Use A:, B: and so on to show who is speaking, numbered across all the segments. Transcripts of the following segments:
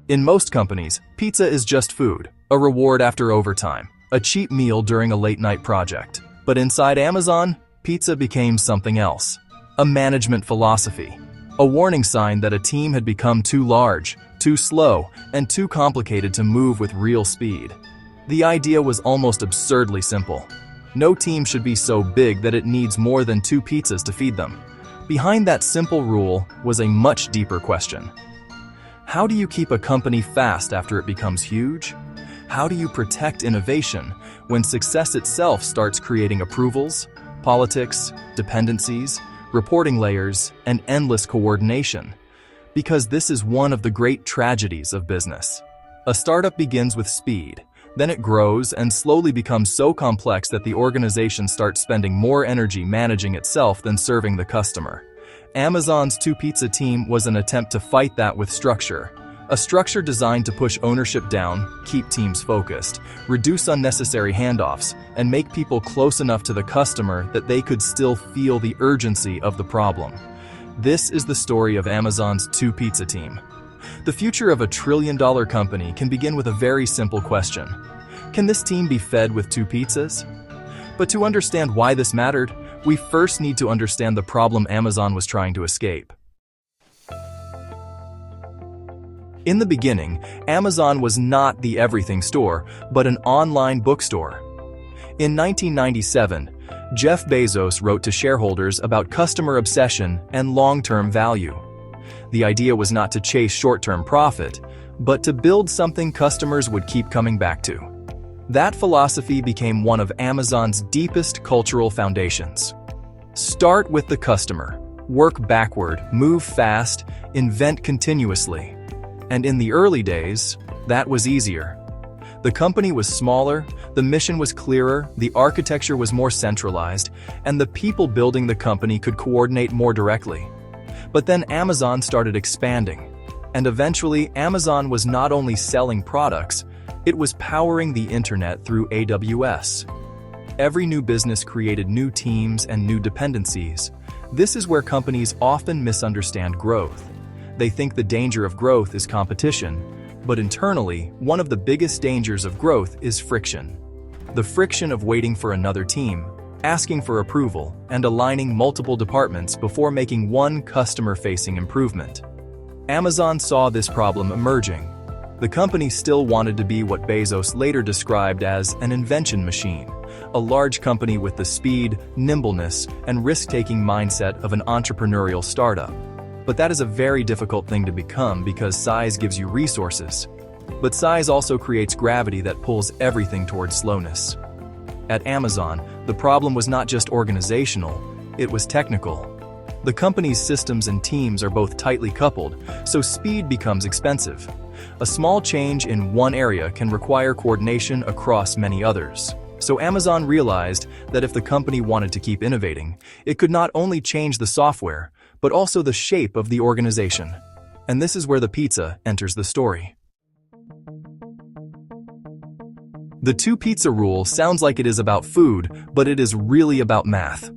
A: In most companies, pizza is just food, a reward after overtime, a cheap meal during a late-night project. But inside Amazon, pizza became something else. A management philosophy. A warning sign that a team had become too large, too slow, and too complicated to move with real speed. The idea was almost absurdly simple. No team should be so big that it needs more than 2 pizzas to feed them. Behind that simple rule was a much deeper question. How do you keep a company fast after it becomes huge? How do you protect innovation when success itself starts creating approvals, politics, dependencies, reporting layers, and endless coordination? Because this is one of the great tragedies of business. A startup begins with speed, then it grows and slowly becomes so complex that the organization starts spending more energy managing itself than serving the customer. Amazon's 2-pizza team was an attempt to fight that with structure. A structure designed to push ownership down, keep teams focused, reduce unnecessary handoffs, and make people close enough to the customer that they could still feel the urgency of the problem. This is the story of Amazon's 2-pizza team. The future of a trillion-dollar company can begin with a very simple question. Can this team be fed with 2 pizzas? But to understand why this mattered, we first need to understand the problem Amazon was trying to escape. In the beginning, Amazon was not the everything store, but an online bookstore. In 1997, Jeff Bezos wrote to shareholders about customer obsession and long-term value. The idea was not to chase short-term profit, but to build something customers would keep coming back to. That philosophy became one of Amazon's deepest cultural foundations. Start with the customer, work backward, move fast, invent continuously. And in the early days, that was easier. The company was smaller, the mission was clearer, the architecture was more centralized, and the people building the company could coordinate more directly. But then Amazon started expanding, and eventually Amazon was not only selling products, it was powering the internet through AWS. Every new business created new teams and new dependencies. This is where companies often misunderstand growth. They think the danger of growth is competition, but internally, one of the biggest dangers of growth is friction. The friction of waiting for another team, asking for approval, and aligning multiple departments before making one customer-facing improvement. Amazon saw this problem emerging. The company still wanted to be what Bezos later described as an invention machine, a large company with the speed, nimbleness, and risk-taking mindset of an entrepreneurial startup. But that is a very difficult thing to become because size gives you resources. But size also creates gravity that pulls everything towards slowness. At Amazon, the problem was not just organizational, it was technical. The company's systems and teams are both tightly coupled, so speed becomes expensive. A small change in one area can require coordination across many others. So Amazon realized that if the company wanted to keep innovating, it could not only change the software, but also the shape of the organization. And this is where the pizza enters the story. The 2-pizza rule sounds like it is about food, but it is really about math.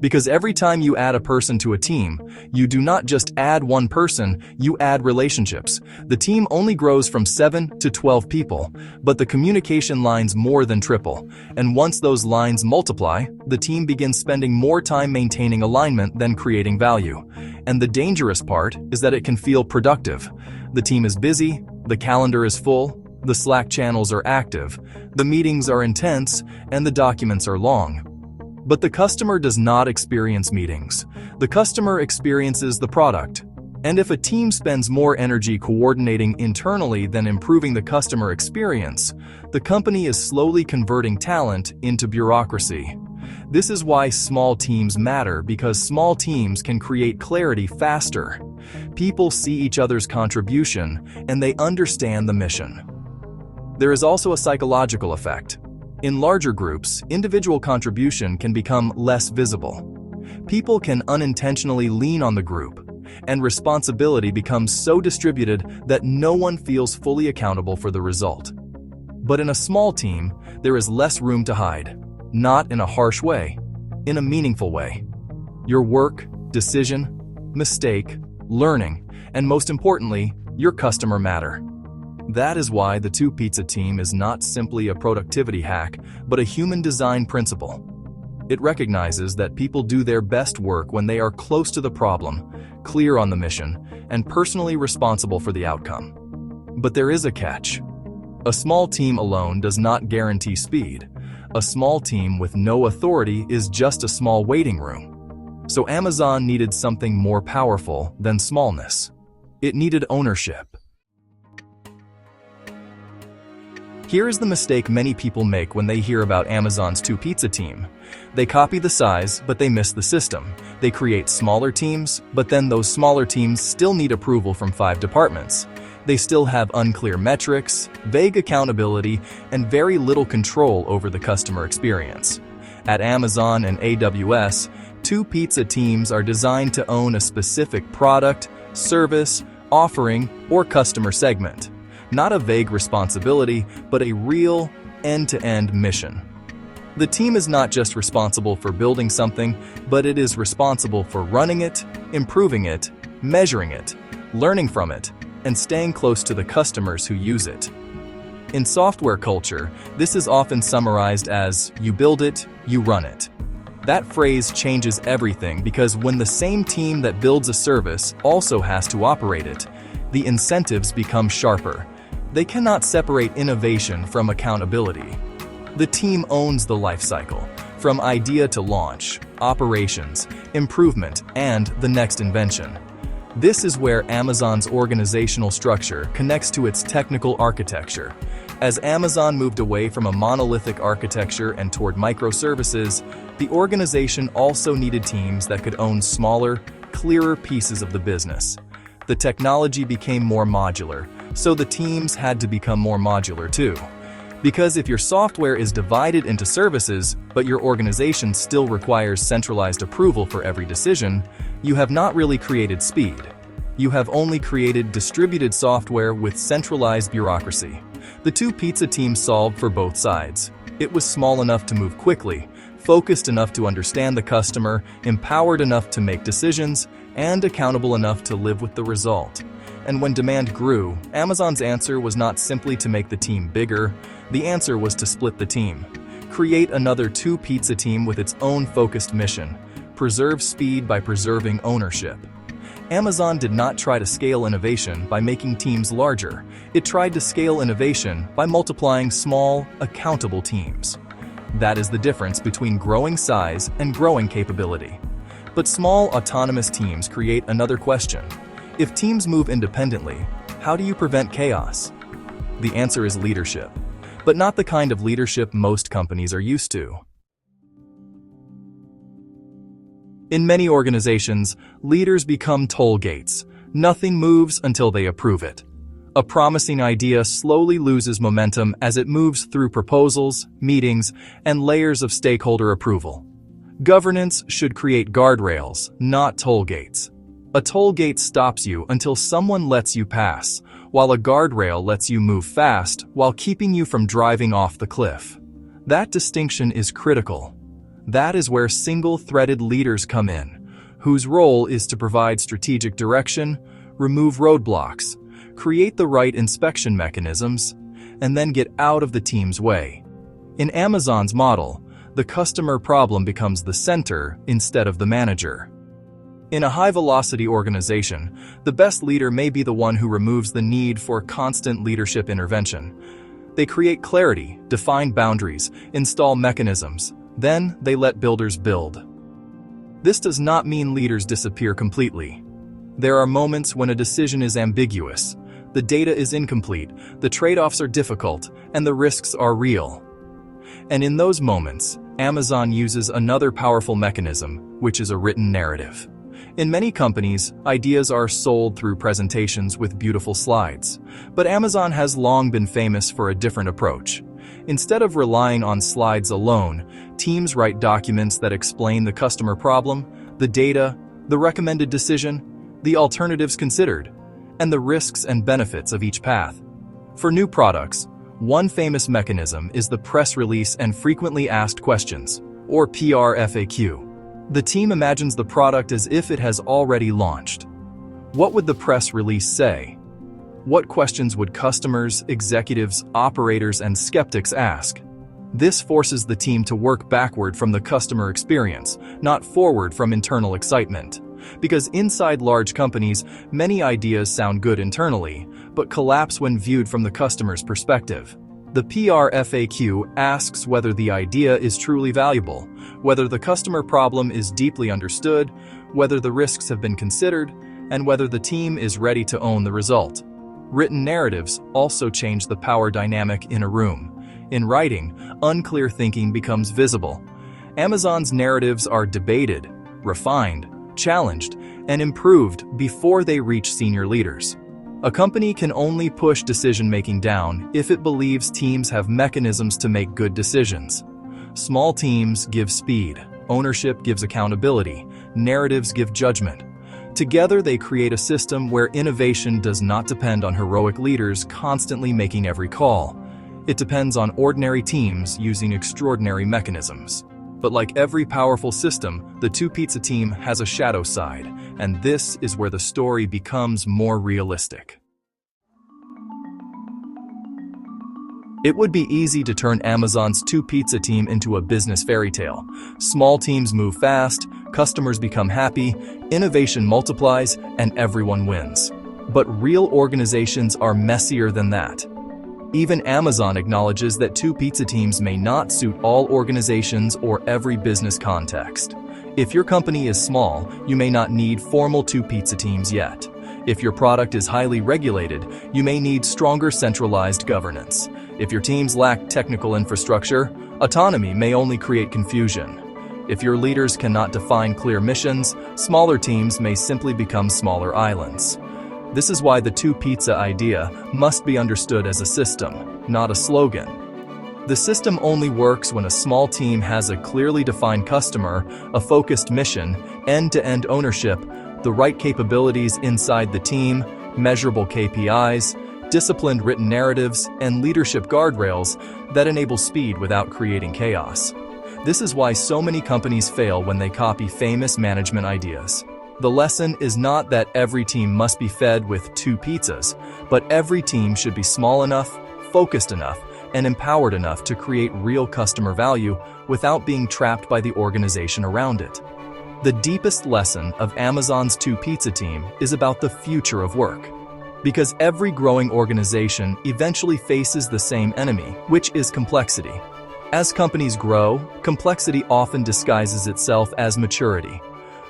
A: Because every time you add a person to a team, you do not just add one person, you add relationships. The team only grows from 7 to 12 people, but the communication lines more than triple. And once those lines multiply, the team begins spending more time maintaining alignment than creating value. And the dangerous part is that it can feel productive. The team is busy, the calendar is full, the Slack channels are active, the meetings are intense, and the documents are long. But the customer does not experience meetings. The customer experiences the product. And if a team spends more energy coordinating internally than improving the customer experience, the company is slowly converting talent into bureaucracy. This is why small teams matter, because small teams can create clarity faster. People see each other's contribution, and they understand the mission. There is also a psychological effect. In larger groups, individual contribution can become less visible. People can unintentionally lean on the group, and responsibility becomes so distributed that no one feels fully accountable for the result. But in a small team, there is less room to hide. Not in a harsh way, in a meaningful way. Your work, decision, mistake, learning, and most importantly, your customer matter. That is why the two-pizza team is not simply a productivity hack, but a human design principle. It recognizes that people do their best work when they are close to the problem, clear on the mission, and personally responsible for the outcome. But there is a catch. A small team alone does not guarantee speed. A small team with no authority is just a small waiting room. So Amazon needed something more powerful than smallness. It needed ownership. Here is the mistake many people make when they hear about Amazon's two-pizza team. They copy the size, but they miss the system. They create smaller teams, but then those smaller teams still need approval from 5 departments. They still have unclear metrics, vague accountability, and very little control over the customer experience. At Amazon and AWS, two-pizza teams are designed to own a specific product, service, offering, or customer segment. Not a vague responsibility, but a real, end-to-end mission. The team is not just responsible for building something, but it is responsible for running it, improving it, measuring it, learning from it, and staying close to the customers who use it. In software culture, this is often summarized as, you build it, you run it. That phrase changes everything because when the same team that builds a service also has to operate it, the incentives become sharper. They cannot separate innovation from accountability. The team owns the life cycle, from idea to launch, operations, improvement, and the next invention. This is where Amazon's organizational structure connects to its technical architecture. As Amazon moved away from a monolithic architecture and toward microservices, the organization also needed teams that could own smaller, clearer pieces of the business. The technology became more modular, so the teams had to become more modular too. Because if your software is divided into services, but your organization still requires centralized approval for every decision, you have not really created speed. You have only created distributed software with centralized bureaucracy. The two-pizza team solved for both sides. It was small enough to move quickly, focused enough to understand the customer, empowered enough to make decisions, and accountable enough to live with the result. And when demand grew, Amazon's answer was not simply to make the team bigger. The answer was to split the team. Create another two-pizza team with its own focused mission. Preserve speed by preserving ownership. Amazon did not try to scale innovation by making teams larger. It tried to scale innovation by multiplying small, accountable teams. That is the difference between growing size and growing capability. But small, autonomous teams create another question. If teams move independently, how do you prevent chaos? The answer is leadership, but not the kind of leadership most companies are used to. In many organizations, leaders become toll gates. Nothing moves until they approve it. A promising idea slowly loses momentum as it moves through proposals, meetings, and layers of stakeholder approval. Governance should create guardrails, not toll gates. A toll gate stops you until someone lets you pass, while a guardrail lets you move fast while keeping you from driving off the cliff. That distinction is critical. That is where single-threaded leaders come in, whose role is to provide strategic direction, remove roadblocks, create the right inspection mechanisms, and then get out of the team's way. In Amazon's model, the customer problem becomes the center instead of the manager. In a high-velocity organization, the best leader may be the one who removes the need for constant leadership intervention. They create clarity, define boundaries, install mechanisms. Then they let builders build. This does not mean leaders disappear completely. There are moments when a decision is ambiguous, the data is incomplete, the trade-offs are difficult, and the risks are real. And in those moments, Amazon uses another powerful mechanism, which is a written narrative. In many companies, ideas are sold through presentations with beautiful slides, but Amazon has long been famous for a different approach. Instead of relying on slides alone, teams write documents that explain the customer problem, the data, the recommended decision, the alternatives considered, and the risks and benefits of each path. For new products, one famous mechanism is the press release and frequently asked questions, or PRFAQ. The team imagines the product as if it has already launched. What would the press release say? What questions would customers, executives, operators, and skeptics ask? This forces the team to work backward from the customer experience, not forward from internal excitement. Because inside large companies, many ideas sound good internally, but collapse when viewed from the customer's perspective. The PR FAQ asks whether the idea is truly valuable, whether the customer problem is deeply understood, whether the risks have been considered, and whether the team is ready to own the result. Written narratives also change the power dynamic in a room. In writing, unclear thinking becomes visible. Amazon's narratives are debated, refined, challenged, and improved before they reach senior leaders. A company can only push decision-making down if it believes teams have mechanisms to make good decisions. Small teams give speed, ownership gives accountability, narratives give judgment. Together they create a system where innovation does not depend on heroic leaders constantly making every call. It depends on ordinary teams using extraordinary mechanisms. But like every powerful system, the two-pizza team has a shadow side, and this is where the story becomes more realistic. It would be easy to turn Amazon's two-pizza team into a business fairy tale. Small teams move fast, customers become happy, innovation multiplies, and everyone wins. But real organizations are messier than that. Even Amazon acknowledges that two pizza teams may not suit all organizations or every business context. If your company is small, you may not need formal two pizza teams yet. If your product is highly regulated, you may need stronger centralized governance. If your teams lack technical infrastructure, autonomy may only create confusion. If your leaders cannot define clear missions, smaller teams may simply become smaller islands. This is why the two-pizza idea must be understood as a system, not a slogan. The system only works when a small team has a clearly defined customer, a focused mission, end-to-end ownership, the right capabilities inside the team, measurable KPIs, disciplined written narratives, and leadership guardrails that enable speed without creating chaos. This is why so many companies fail when they copy famous management ideas. The lesson is not that every team must be fed with two pizzas, but every team should be small enough, focused enough, and empowered enough to create real customer value without being trapped by the organization around it. The deepest lesson of Amazon's two-pizza team is about the future of work. Because every growing organization eventually faces the same enemy, which is complexity. As companies grow, complexity often disguises itself as maturity.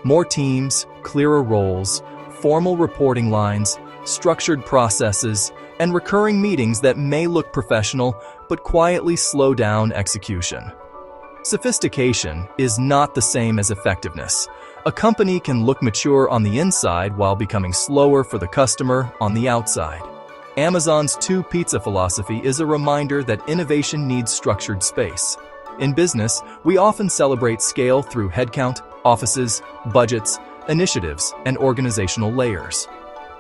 A: More teams, clearer roles, formal reporting lines, structured processes, and recurring meetings that may look professional but quietly slow down execution. Sophistication is not the same as effectiveness. A company can look mature on the inside while becoming slower for the customer on the outside. Amazon's two-pizza philosophy is a reminder that innovation needs structured space. In business, we often celebrate scale through headcount, offices, budgets, initiatives, and organizational layers.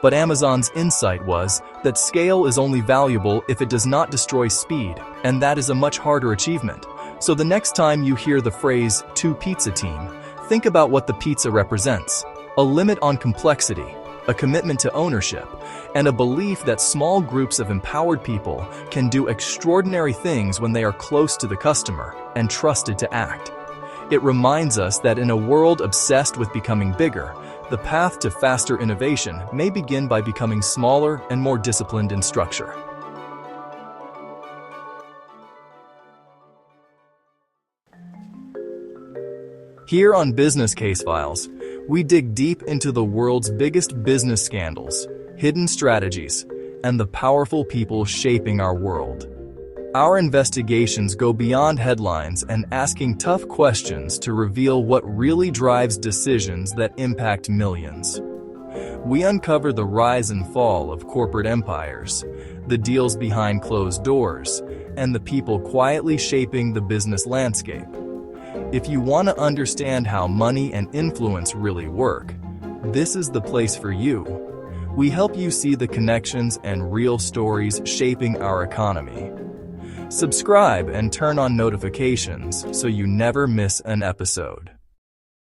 A: But Amazon's insight was that scale is only valuable if it does not destroy speed, and that is a much harder achievement. So the next time you hear the phrase two-pizza team, think about what the pizza represents: a limit on complexity, a commitment to ownership, and a belief that small groups of empowered people can do extraordinary things when they are close to the customer and trusted to act. It reminds us that in a world obsessed with becoming bigger, the path to faster innovation may begin by becoming smaller and more disciplined in structure. Here on Business Case Files, we dig deep into the world's biggest business scandals, hidden strategies, and the powerful people shaping our world. Our investigations go beyond headlines and asking tough questions to reveal what really drives decisions that impact millions. We uncover the rise and fall of corporate empires, the deals behind closed doors, and the people quietly shaping the business landscape. If you want to understand how money and influence really work, this is the place for you. We help you see the connections and real stories shaping our economy. Subscribe and turn on notifications so you never miss an episode.